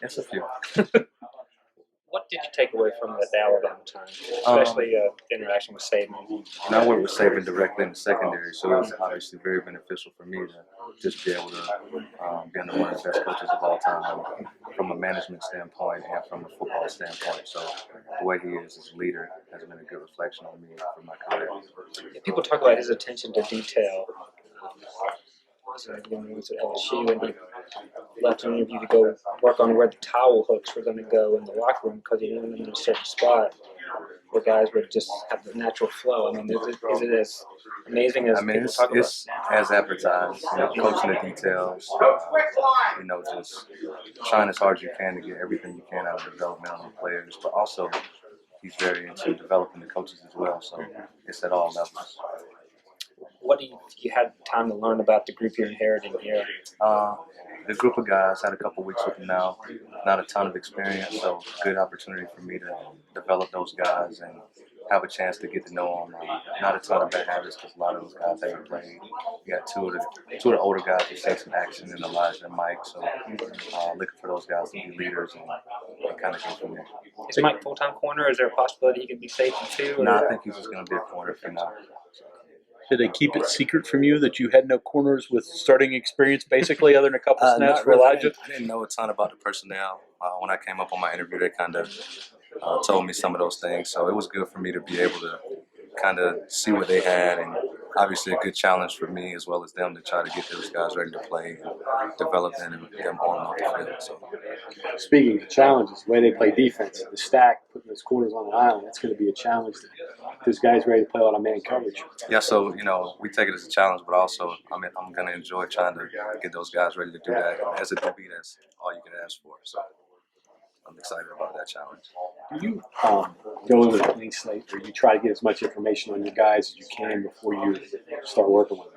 It's a few. What did you take away from the Alabama time, especially the interaction with Saban? And I worked with Saban directly in the secondary, so it was obviously very beneficial for me to just be able to be under one of the best coaches of all time from a management standpoint and from a football standpoint. So the way he is as a leader has been a good reflection on me for my career. People talk about his attention to detail. So when he was at LSU and he left an interview to go work on where the towel hooks were going to go in the locker room because he wanted them in a certain spot where guys would just have the natural flow. I mean, is it as amazing as people talk about? It's as advertised, coaching the details, just trying as hard as you can to get everything you can out of developmental players, but also he's very into developing the coaches as well, so it's at all levels. What do you had time to learn about the group you're inheriting here? The group of guys had a couple weeks with them now, not a ton of experience, so good opportunity for me to develop those guys and have a chance to get to know them. Not a ton of bad habits because a lot of those guys haven't played. You got two of the older guys who've seen some action in Elijah and Mike, so looking for those guys to be leaders and kind of go from there. Is Mike full-time corner? Is there a possibility he could be safety too? No, I think he's just going to be a corner for now. Did they keep it secret from you that you had no corners with starting experience, basically, other than a couple snaps for Elijah? I didn't know a ton about the personnel. When I came up on my interview, they kind of told me some of those things. So it was good for me to be able to kind of see what they had, and obviously a good challenge for me as well as them to try to get those guys ready to play and develop them and get them on the field. So. Speaking of challenges, the way they play defense, the stack, putting those corners on the island, that's going to be a challenge. Those guys ready to play a lot of man coverage. Yeah, so we take it as a challenge, but also I'm going to enjoy trying to get those guys ready to do that. And as a DB, that's all you can ask for. So I'm excited about that challenge. Do you go in with a clean slate, or you try to get as much information on your guys as you can before you start working with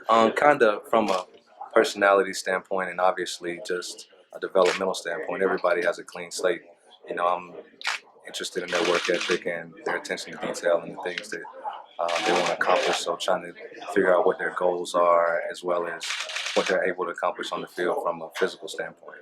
them? Kind of from a personality standpoint, and obviously just a developmental standpoint. Everybody has a clean slate. I'm interested in their work ethic and their attention to detail and the things that they want to accomplish. So trying to figure out what their goals are as well as what they're able to accomplish on the field from a physical standpoint.